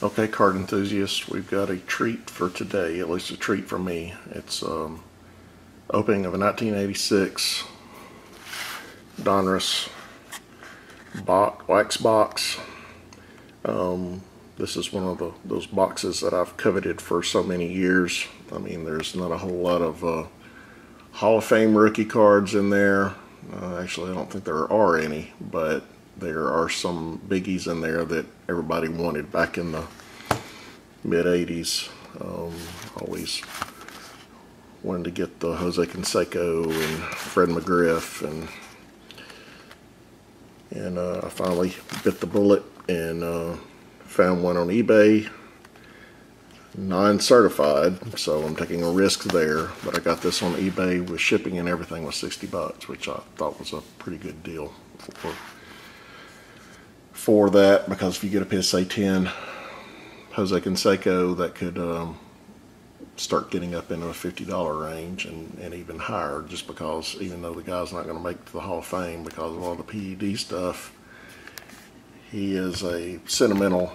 Okay, card enthusiasts, we've got a treat for today, at least a treat for me. It's opening of a 1986 Donruss wax box. This is one of those boxes that I've coveted for so many years. I mean, there's not a whole lot of Hall of Fame rookie cards in there. Actually, I don't think there are any, but there are some biggies in there that everybody wanted back in the mid-80s. Always wanted to get the Jose Canseco and Fred McGriff, and I finally bit the bullet and found one on eBay, non-certified, so I'm taking a risk there. But I got this on eBay with shipping and everything was $60, which I thought was a pretty good deal for that, because if you get a PSA 10 Jose Canseco, that could start getting up into a $50 range and even higher, just because even though the guy's not going to make it to the Hall of Fame because of all the PED stuff, he is a sentimental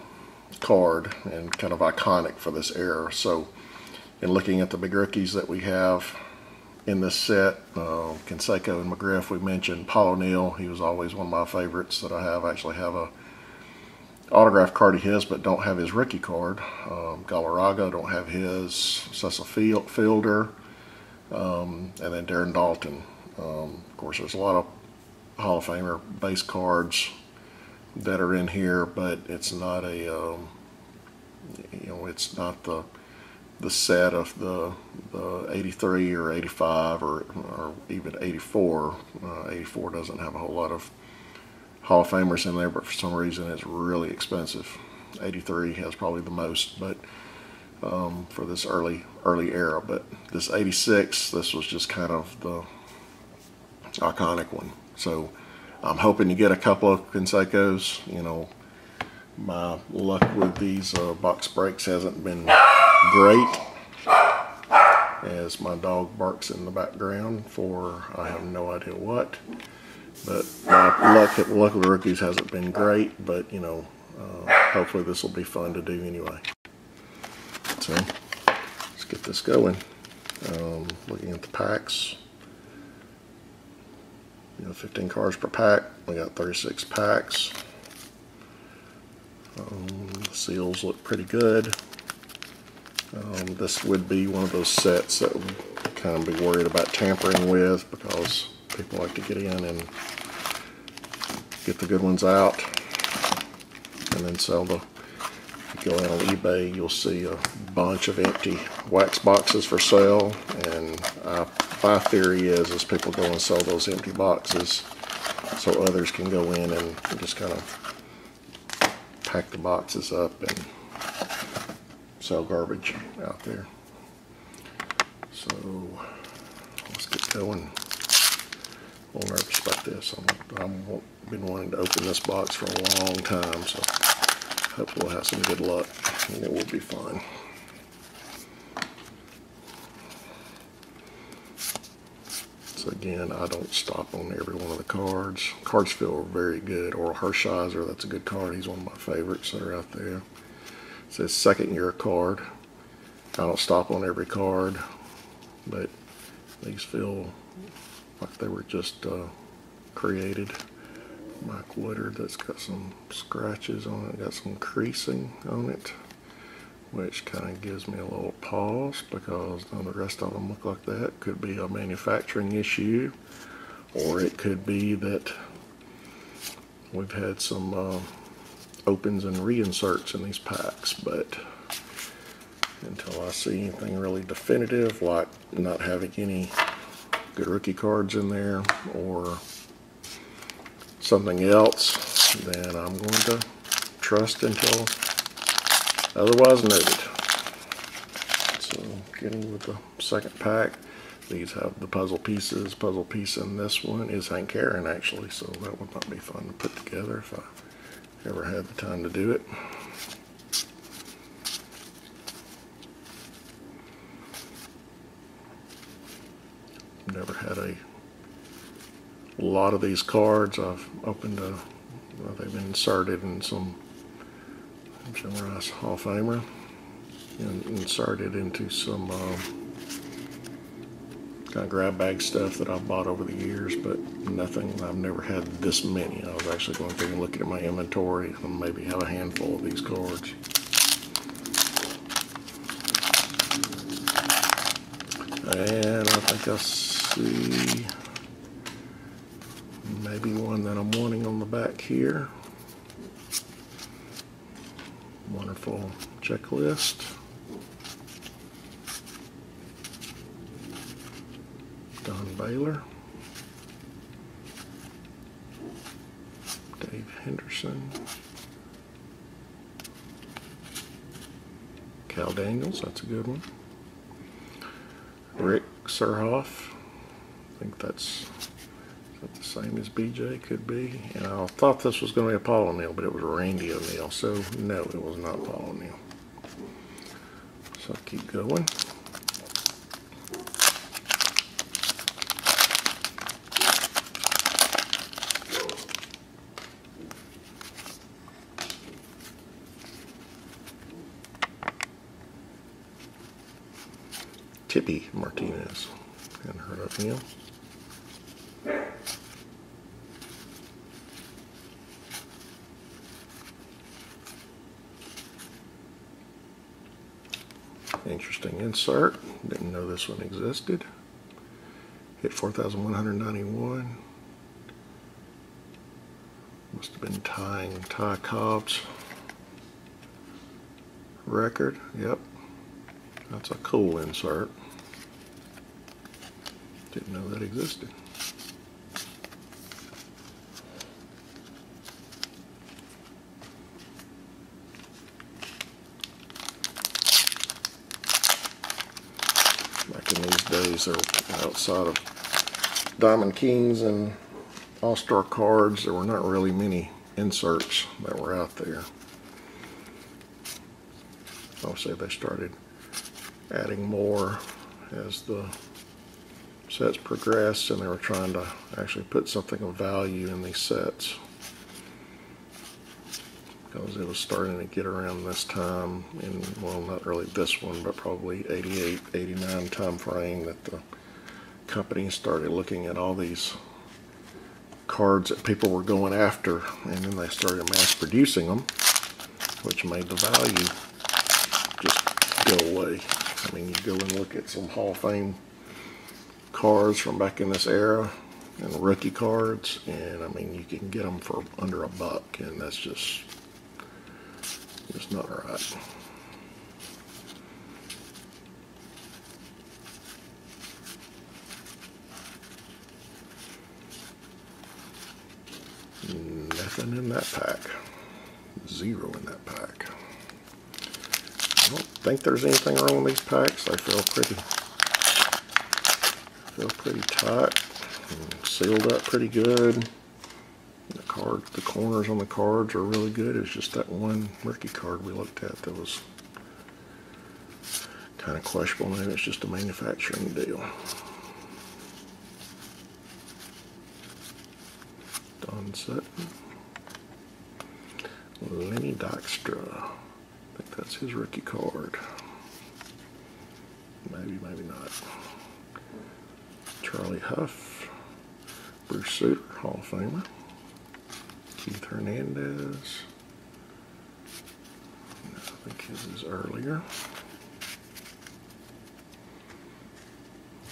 card and kind of iconic for this era. So in looking at the big rookies that we have in this set, Canseco and McGriff, we mentioned Paul O'Neill. He was always one of my favorites that I have. I actually have a autographed card of his, but don't have his rookie card. Galarraga, don't have his. Cecil Fielder, and then Darren Daulton. Of course, there's a lot of Hall of Famer base cards that are in here, but it's not a it's not the set of the 83 or 85 or even 84. 84 doesn't have a whole lot of Hall of Famers in there, but for some reason it's really expensive. 83 has probably the most, but for this early era. But this 86, this was just kind of the iconic one. So I'm hoping to get a couple of Cansecos. You know, my luck with these box breaks hasn't been great, as my dog barks in the background for I have no idea what. But my luck with the rookies hasn't been great, but you know, hopefully this will be fun to do anyway. So let's get this going. Looking at the packs, you know, 15 cards per pack. We got 36 packs. The seals look pretty good. This would be one of those sets that would kind of be worried about tampering with, because people like to get in and get the good ones out and then sell the. If you go out on eBay, you'll see a bunch of empty wax boxes for sale, and my theory is people go and sell those empty boxes so others can go in and just kind of pack the boxes up and sell garbage out there. So let's get going. A little nervous about this. I've been wanting to open this box for a long time, so hopefully we'll have some good luck and it will be fun. So again, I don't stop on every one of the cards. Cards feel very good. Oral Hershiser, that's a good card. He's one of my favorites that are out there. It says second year card. I don't stop on every card, but these feel like they were just created. Mike Woodard, that's got some scratches on it, got some creasing on it, which kind of gives me a little pause, because none of the rest of them look like that. Could be a manufacturing issue, or it could be that we've had some opens and reinserts in these packs. But until I see anything really definitive, like not having any good rookie cards in there or something else, then I'm going to trust until otherwise noted. So getting with the second pack, these have the puzzle pieces. Puzzle piece in this one is Hank Aaron, actually, so that would not be fun to put together if I ever had the time to do it. Never had a lot of these cards. I've opened they've been inserted in some Donruss Hall of Famer, and inserted into some kind of grab bag stuff that I've bought over the years, but nothing. I've never had this many. I was actually going through and looking at my inventory and maybe have a handful of these cards. And I think I see maybe one that I'm wanting on the back here. Wonderful checklist. Don Baylor. Dave Henderson. Cal Daniels, that's a good one. Rick Surhoff. I think that's the same as BJ, could be. And I thought this was going to be a Paul O'Neill, but it was Randy O'Neill. So no, it was not Paul O'Neill. So I'll keep going. Tippy Martinez. Hadn't heard of him. Interesting insert. Didn't know this one existed. Hit 4,191. Must have been tying Ty Cobb's record. Yep. That's a cool insert. Didn't know that existed. Back in these days, there were, outside of Diamond Kings and All-Star cards, there were not really many inserts that were out there. I'll say they started adding more as the sets progressed, and they were trying to actually put something of value in these sets, because it was starting to get around this time, in, well, not really this one, but probably 88, 89 time frame, that the company started looking at all these cards that people were going after, and then they started mass producing them, which made the value just go away. I mean, you go and look at some Hall of Fame cards from back in this era, and rookie cards, and I mean, you can get them for under $1, and that's just not right. Nothing in that pack. Zero in that pack. I don't think there's anything wrong with these packs. They feel pretty tight and sealed up pretty good. The corners on the cards are really good. It's just that one rookie card we looked at that was kind of questionable. Maybe it's just a manufacturing deal. Don Sutton. Lenny Dykstra. I think that's his rookie card. Maybe, maybe not. Charlie Huff. Bruce Sutter, Hall of Famer. Keith Hernandez. I think his is earlier.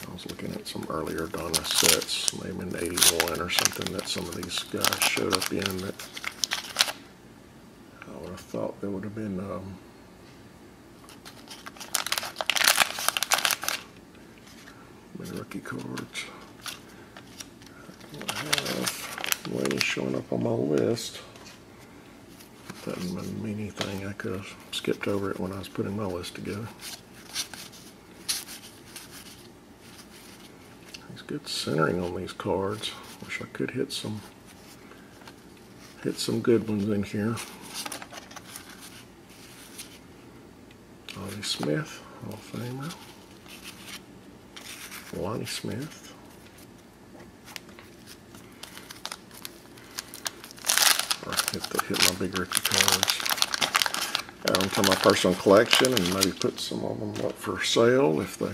I was looking at some earlier Donruss sets, maybe in 81 or something, that some of these guys showed up in that I would have thought there would have been rookie cards. I have Lenny showing up on my list. That doesn't mean anything. I could have skipped over it when I was putting my list together. There's good centering on these cards. Wish I could hit some good ones in here. Ollie Smith, Hall of Famer. Lonnie Smith. Hit my big rookie cards. into my personal collection and maybe put some of them up for sale if they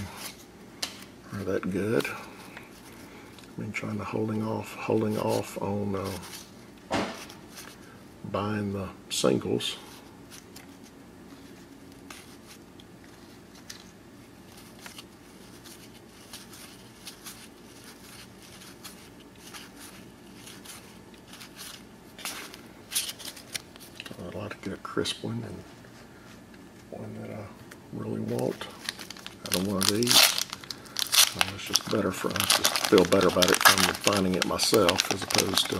are that good. I've been trying to holding off on buying the singles. I'd like to get a crisp one and one that I really want out of one of these. It's just better for us. Just feel better about it from finding it myself as opposed to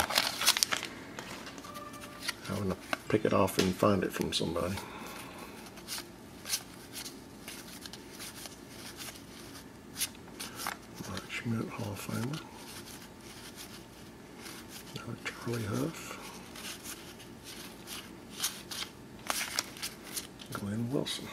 having to pick it off and find it from somebody. Schmidt Hall of Famer. Another Charlie Huff. Glenn Wilson.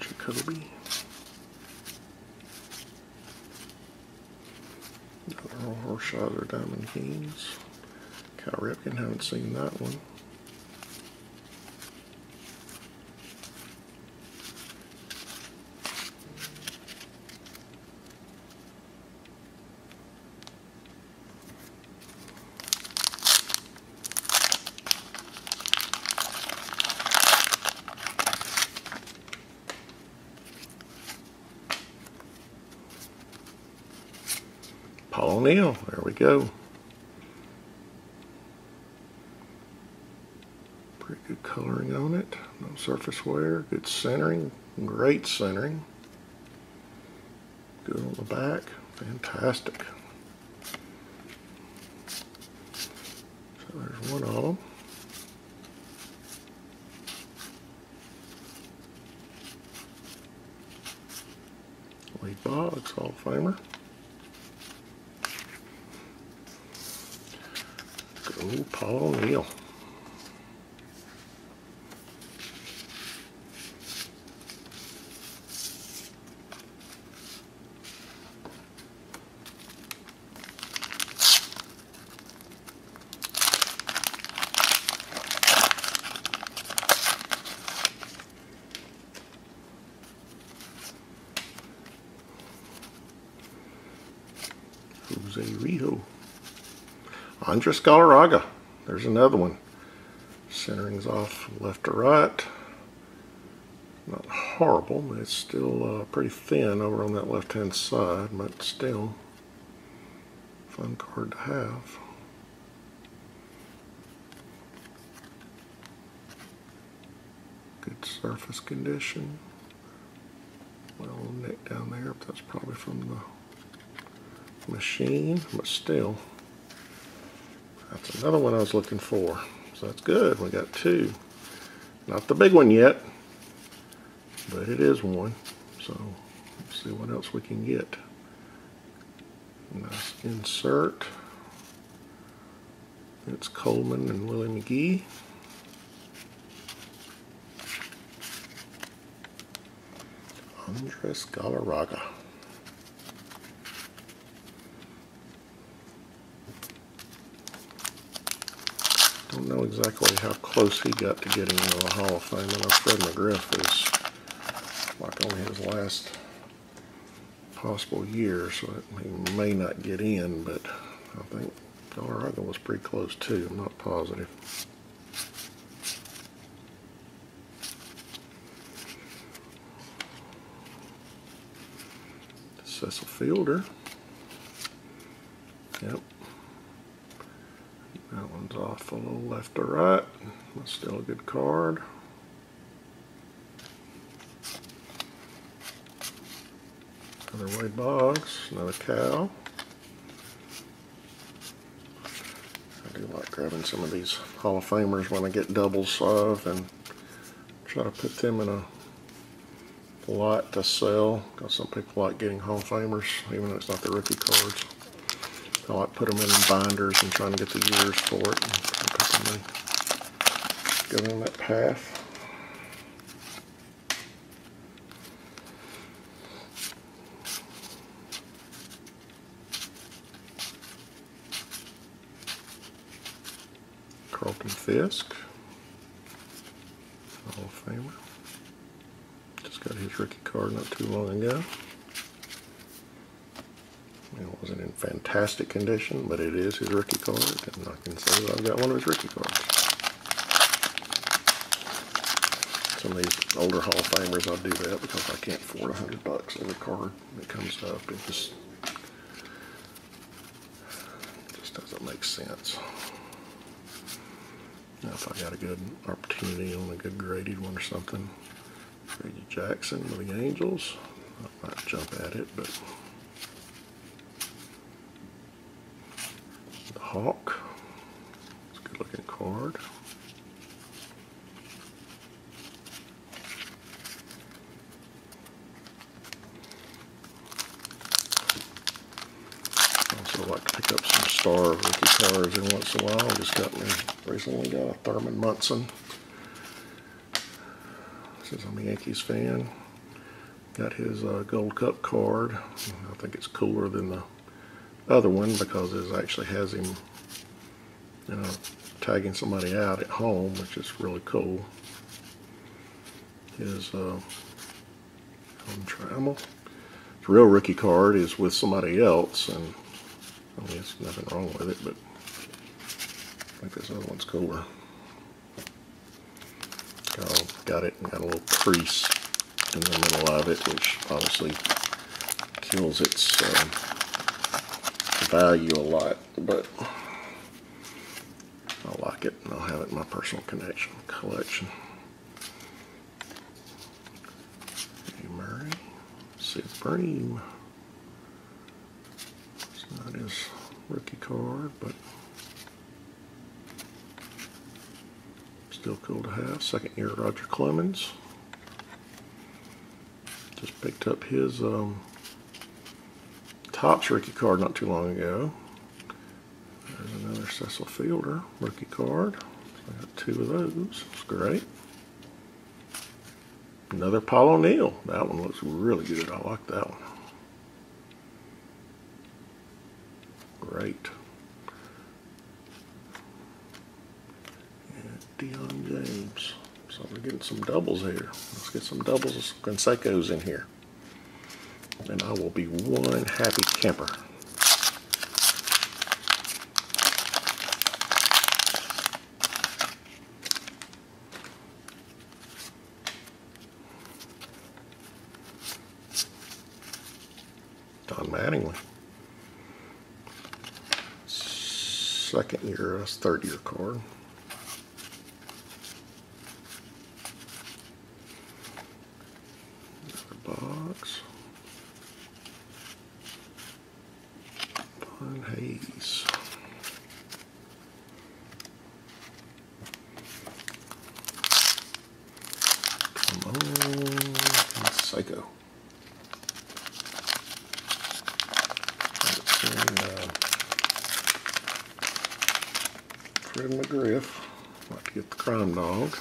Jacoby. Earl Horshizer Diamond Kings. Cal Ripken, haven't seen that one. Paul O'Neill, there we go. Pretty good coloring on it. No surface wear, good centering, great centering. Good on the back, fantastic. So there's one of them. Lee Boggs, Hall of Famer. Go Paul O'Neill. Jose Rijo. Andres Galarraga. There's another one. Centering's off left to right. Not horrible, but it's still pretty thin over on that left-hand side, but still fun card to have. Good surface condition. Well, nick down there, but that's probably from the machine, but still. That's another one I was looking for. So that's good. We got two. Not the big one yet, but it is one. So let's see what else we can get. Nice insert. It's Coleman and Willie McGee. Andres Galarraga. Don't know exactly how close he got to getting into the Hall of Fame. I know Fred McGriff is like on his last possible year, so he may not get in, but I think Galarraga was pretty close too. I'm not positive. Cecil Fielder. Yep. That one's off a little left to right. That's still a good card. Another Wade Boggs, another Cal. I do like grabbing some of these Hall of Famers when I get doubles of and try to put them in a lot to sell, because some people like getting Hall of Famers even though it's not the rookie cards. I like put them in binders and trying to get the years for it and go down that path. Fisk, Hall of Famer. Just got his rookie card not too long ago. It wasn't in fantastic condition, but it is his rookie card, and I can say that I've got one of his rookie cards. Some of these older Hall of Famers, I'll do that because I can't afford $100 every card that comes up. It just doesn't make sense. Now, if I got a good opportunity on a good graded one or something, Reggie Jackson with the Angels, I might jump at it, but the Hawk, it's a good looking card. Also like to pick up some star rookie cards every once in a while. Recently got a Thurman Munson. Since I'm a Yankees fan, got his Gold Cup card. I think it's cooler than the other one because it actually has him, you know, tagging somebody out at home, which is really cool. His home travel. His real rookie card is with somebody else, and I mean, there's nothing wrong with it, but I think this other one's cooler. Got it and got a little crease in the middle of it, which obviously kills its value a lot, but I like it and I'll have it in my personal collection. Murray, Sid Bream. It's not his rookie card, but still cool to have. Second year Roger Clemens. Just picked up his Topps rookie card not too long ago. There's another Cecil Fielder rookie card. So I got two of those. It's great. Another Paul O'Neill. That one looks really good. I like that one. Great. Deion James. So we're getting some doubles here. Let's get some doubles of Cansecos in here. And I will be one happy camper. Don Mattingly. Second year, that's third year card. Box. Von Hayes. Come on, Canseco. Fred McGriff. Like to get the Crime Dog.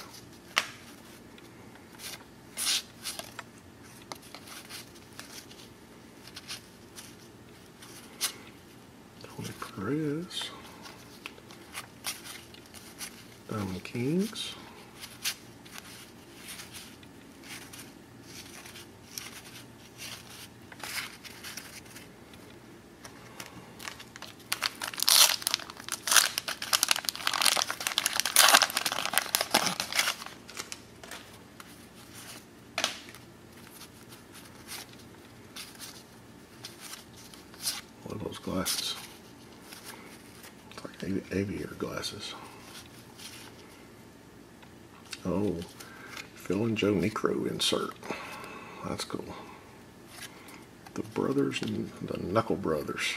Perez, Diamond Kings, what are those glasses? Aviator glasses. Oh, Phil and Joe Necro insert. That's cool. The brothers and the Knuckle Brothers.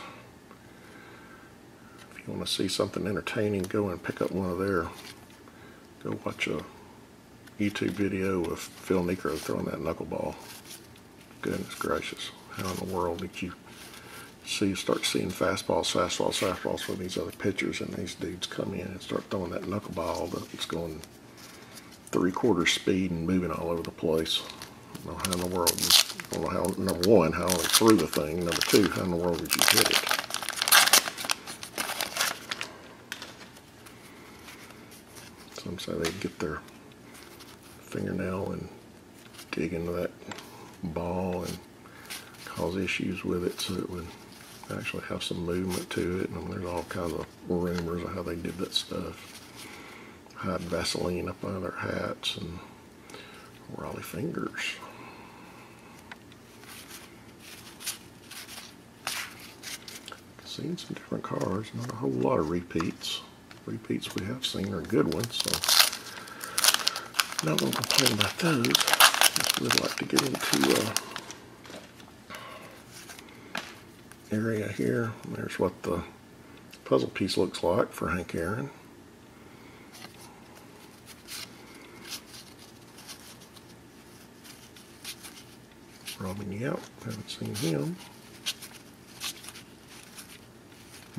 If you want to see something entertaining, go and pick up one of their. Go watch a YouTube video of Phil Necro throwing that knuckleball. Goodness gracious. How in the world did you start seeing fastballs with these other pitchers, and these dudes come in and start throwing that knuckleball that's going 3/4 speed and moving all over the place. I don't know how in the world, I don't know how, number one, how they threw the thing, number two, how in the world did you hit it? Some say they get their fingernail and dig into that ball and cause issues with it, so it would actually have some movement to it. And there's all kinds of rumors of how they did that stuff. Hide Vaseline up under their hats and Raleigh fingers. Seen some different cards, not a whole lot of repeats. Repeats we have seen are good ones, so not going to complain about those. Just would like to get into area here. There's what the puzzle piece looks like for Hank Aaron. Robin Yount, haven't seen him.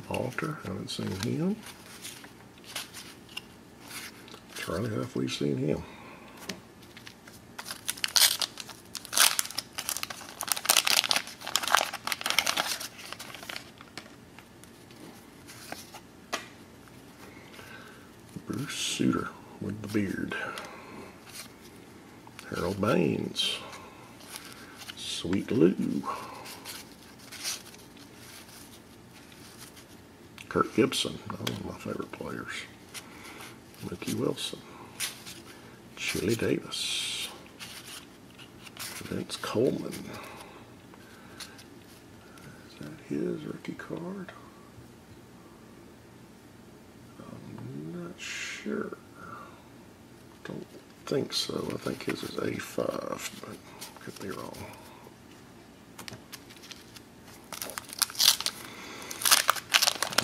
Walter, haven't seen him. Charlie Huff, we've seen him. Bruce Sutter with the beard. Harold Baines. Sweet Lou. Kirk Gibson, one of my favorite players. Mookie Wilson. Chili Davis. Vince Coleman. Is that his rookie card? I'm not sure. Don't think so. I think his is A5, but could be wrong.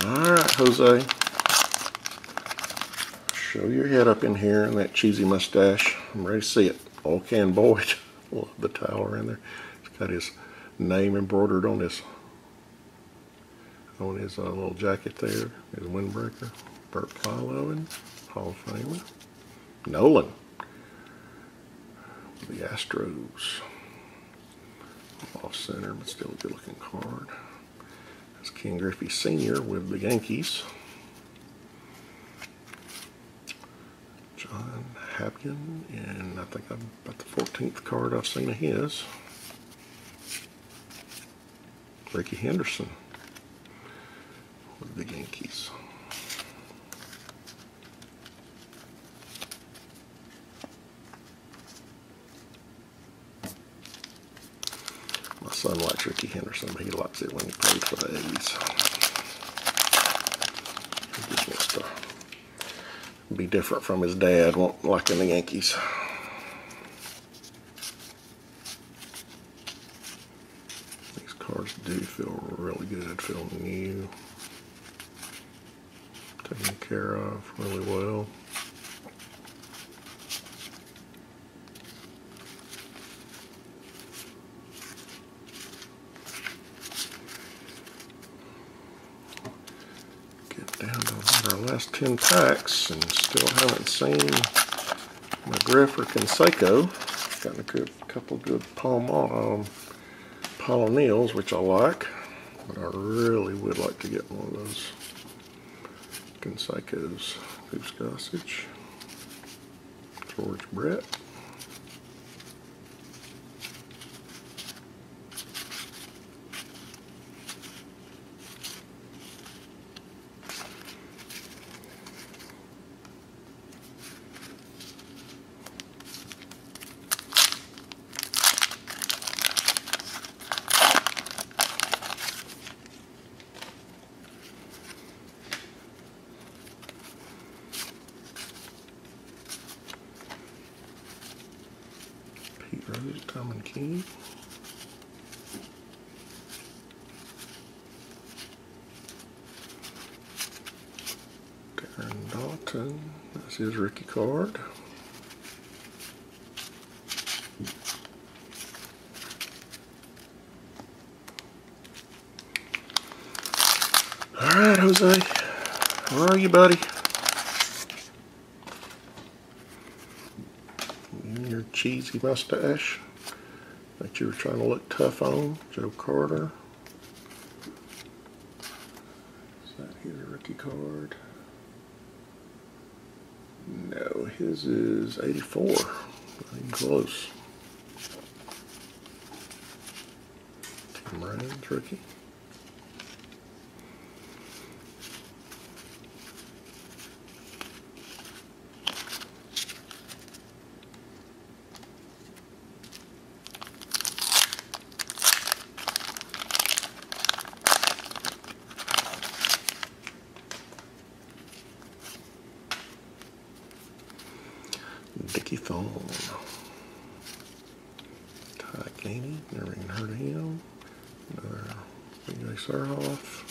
Alright, Jose. Show your head up in here and that cheesy mustache. I'm ready to see it. Oil Can Boyd. Love the towel around there. He's got his name embroidered on his little jacket there. His windbreaker. Burt Plyloven, Hall of Famer. Nolan. The Astros. Off center, but still a good looking card. That's Ken Griffey Sr. with the Yankees. John Habkin, and I think I'm about the 14th card I've seen of his. Ricky Henderson with the Yankees. My son likes Ricky Henderson, but he likes it when he plays for the A's. He just wants to be different from his dad, won't like in the Yankees. These cards do feel really good, feel new, taken care of really well. Down to our last 10 packs and still haven't seen McGriff or Canseco. Got a couple good Polonils, which I like, but I really would like to get one of those Cansecos. Goose Gossage, George Brett. Pete Rose, Tom and King. Darren Dalton, that's his rookie card. All right, Jose, where are you, buddy? Your cheesy mustache that you were trying to look tough on. Joe Carter. Is that his rookie card? No, his is 84. Not even close. Tim Raines, rookie. Dickie Thorne. Ty Ganey, never even heard of him. Another BJ Surhoff.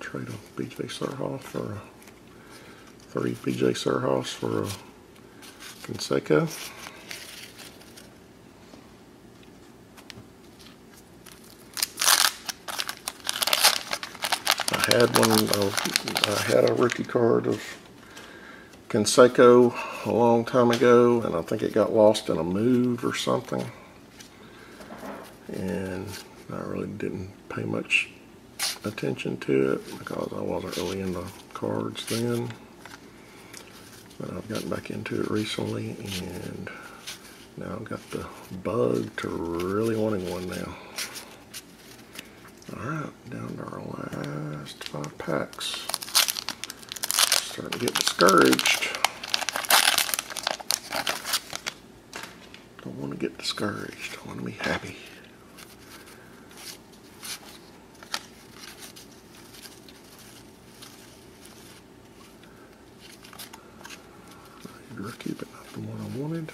Trade a BJ Surhoff for a 3 BJ Surhoffs for a Canseco. I had a rookie card of Canseco a long time ago, and I think it got lost in a move or something. And I really didn't pay much attention to it because I wasn't really into cards then. But I've gotten back into it recently, and now I've got the bug to really wanting one now. Alright, down to our last 5 packs. Starting to get discouraged. Don't want to get discouraged. I want to be happy. Rookie, but not the one I wanted.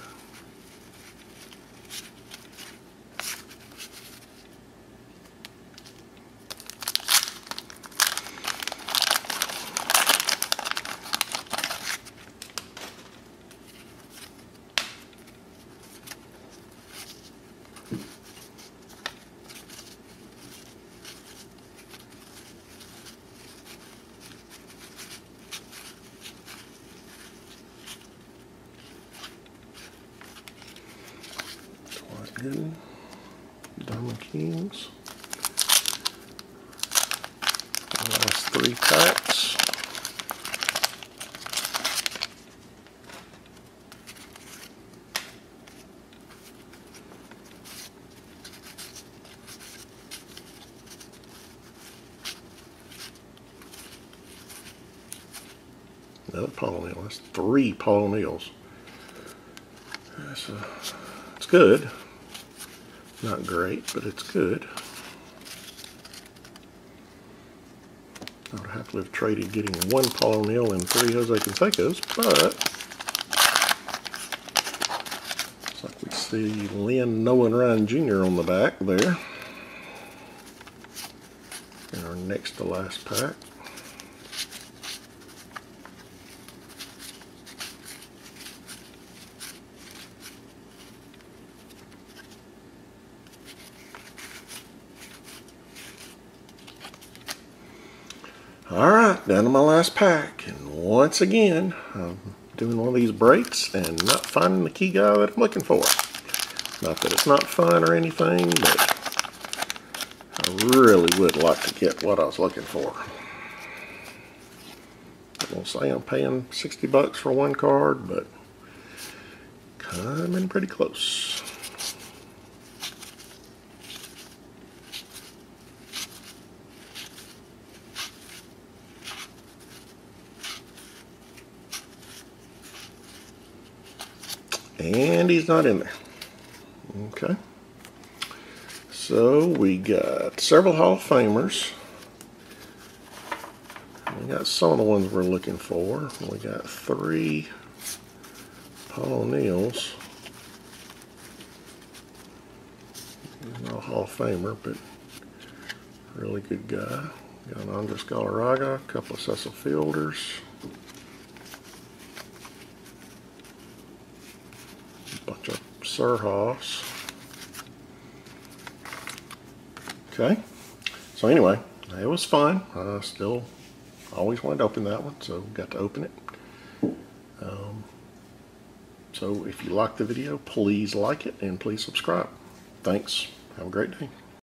Good. Diamond Kings. Last 3 packs. Another Paul O'Neill. That's 3 Paul O'Neills. It's good. Not great, but it's good. I would happily have traded getting 1 Paul O'Neill and 3 Jose Cansecos, but it's like we see Lynn, Noah, and Ryan Jr. on the back there in our next to last pack. Alright, down to my last pack, and once again, I'm doing one of these breaks and not finding the key guy that I'm looking for. Not that it's not fun or anything, but I really would like to get what I was looking for. I won't say I'm paying 60 bucks for 1 card, but coming pretty close. And he's not in there. Okay. So we got several Hall of Famers. We got some of the ones we're looking for. We got 3 Paul O'Neills. He's not a Hall of Famer, but really good guy. Got an Andres Galarraga, a couple of Cecil Fielders. Bunch of Surhoffs. Okay, so anyway, it was fun. I still always wanted to open that one, so got to open it. So if you liked the video, please like it and please subscribe. Thanks. Have a great day.